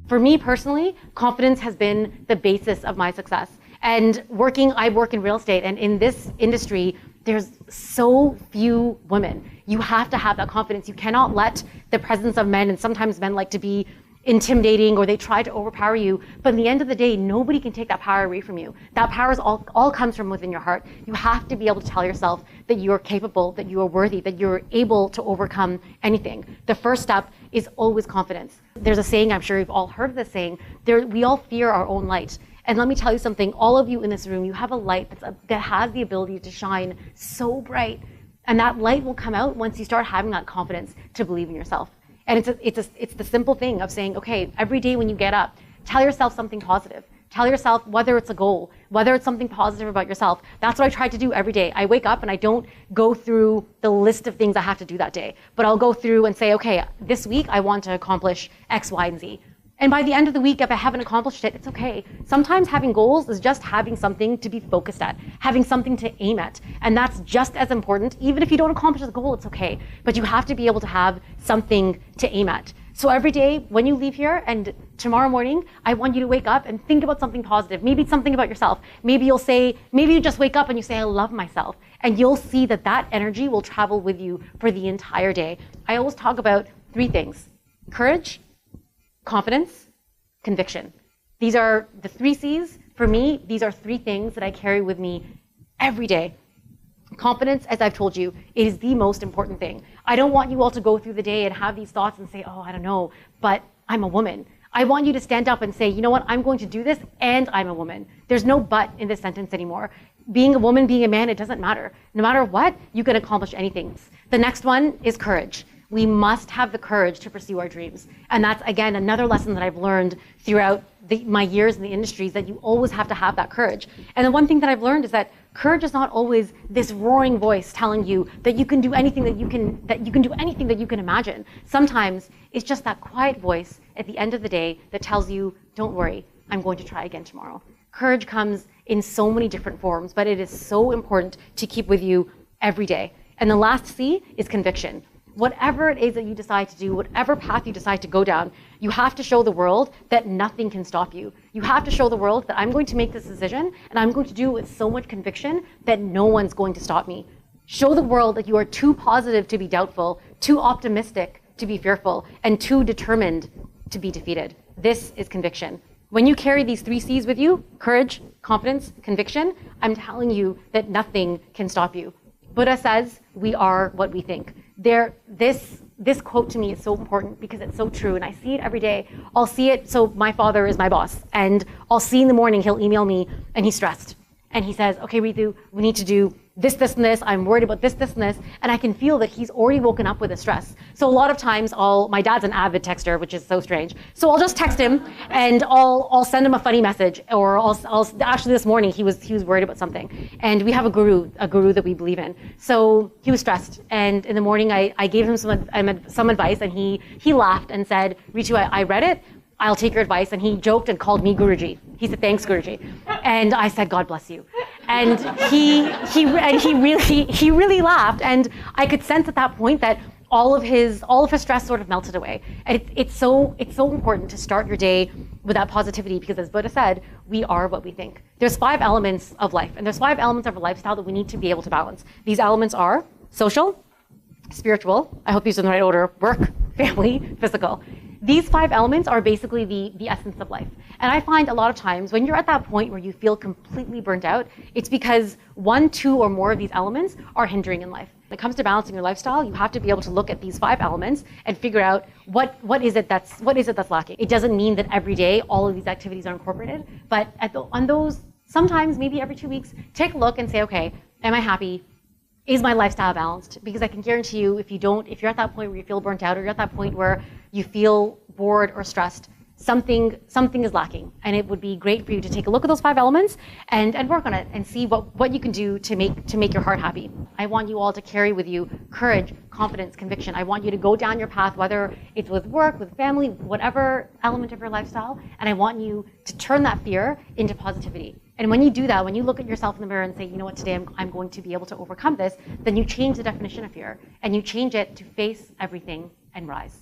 For me personally, confidence has been the basis of my success. And I work in real estate, and in this industry, there's so few women. You have to have that confidence. You cannot let the presence of men, and sometimes men like to be intimidating or they try to overpower you, but in the end of the day, nobody can take that power away from you. That power all comes from within your heart. You have to be able to tell yourself that you are capable, that you are worthy, that you're able to overcome anything. The first step is always confidence. There's a saying, I'm sure you've all heard of this saying, we all fear our own light. And let me tell you something, all of you in this room, you have a light that has the ability to shine so bright. And that light will come out once you start having that confidence to believe in yourself. And it's the simple thing of saying, okay, every day when you get up, tell yourself something positive. Tell yourself whether it's a goal, whether it's something positive about yourself. That's what I try to do every day. I wake up and I don't go through the list of things I have to do that day, but I'll go through and say, okay, this week I want to accomplish X, Y, and Z. And by the end of the week, if I haven't accomplished it, it's okay. Sometimes having goals is just having something to be focused at, having something to aim at. And that's just as important. Even if you don't accomplish the goal, it's okay. But you have to be able to have something to aim at. So every day when you leave here and tomorrow morning, I want you to wake up and think about something positive. Maybe it's something about yourself. Maybe you just wake up and you say, I love myself. And you'll see that energy will travel with you for the entire day. I always talk about 3 things: courage, confidence, conviction. These are the 3 C's. For me, these are 3 things that I carry with me every day. Confidence, as I've told you, is the most important thing. I don't want you all to go through the day and have these thoughts and say, oh, I don't know, but I'm a woman. I want you to stand up and say, you know what, I'm going to do this and I'm a woman. There's no but in this sentence anymore. Being a woman, being a man, it doesn't matter. No matter what, you can accomplish anything. The next one is courage. We must have the courage to pursue our dreams. And that's, again, another lesson that I've learned throughout my years in the industry, is that you always have to have that courage. And the one thing that I've learned is that courage is not always this roaring voice telling you that you can do anything that you can do anything that you can imagine. Sometimes it's just that quiet voice at the end of the day that tells you, don't worry, I'm going to try again tomorrow. Courage comes in so many different forms, but it is so important to keep with you every day. And the last C is conviction. Whatever it is that you decide to do, whatever path you decide to go down, you have to show the world that nothing can stop you. You have to show the world that I'm going to make this decision and I'm going to do it with so much conviction that no one's going to stop me. Show the world that you are too positive to be doubtful, too optimistic to be fearful, and too determined to be defeated. This is conviction. When you carry these 3 C's with you, courage, confidence, conviction, I'm telling you that nothing can stop you. Buddha says, we are what we think. This quote to me is so important because it's so true, and I see it every day. I'll see it, so my father is my boss, and I'll see in the morning, he'll email me, and he's stressed. And he says, okay, Reetu, we need to do this, this, and this. I'm worried about this, this, and this. And I can feel that he's already woken up with the stress. So a lot of times my dad's an avid texter, which is so strange. So I'll just text him and I'll send him a funny message, or actually this morning he was worried about something. And we have a guru that we believe in. So he was stressed. And in the morning I gave him some advice, and he laughed and said, Reetu, I read it. I'll take your advice. And he joked and called me Guruji. He said, thanks, Guruji. And I said, God bless you. And he really laughed. And I could sense at that point that all of his stress sort of melted away. And it's so important to start your day with that positivity, because as Buddha said, we are what we think. There's 5 elements of life, and there's 5 elements of a lifestyle that we need to be able to balance. These elements are social, spiritual, I hope these are in the right order, work, family, physical. These 5 elements are basically the essence of life. And I find a lot of times when you're at that point where you feel completely burnt out, it's because 1, 2, or more of these elements are hindering in life. When it comes to balancing your lifestyle, you have to be able to look at these 5 elements and figure out what is it that's lacking. It doesn't mean that every day all of these activities are incorporated, but on those, sometimes maybe every 2 weeks, take a look and say, okay, am I happy? Is my lifestyle balanced? Because I can guarantee you, if you're at that point where you feel burnt out, or you're at that point where you feel bored or stressed, something is lacking. And it would be great for you to take a look at those 5 elements and work on it and see what you can do to make your heart happy. I want you all to carry with you courage, confidence, conviction. I want you to go down your path, whether it's with work, with family, whatever element of your lifestyle, and I want you to turn that fear into positivity. And when you do that, when you look at yourself in the mirror and say, you know what, today I'm going to be able to overcome this, then you change the definition of fear, and you change it to face everything and rise.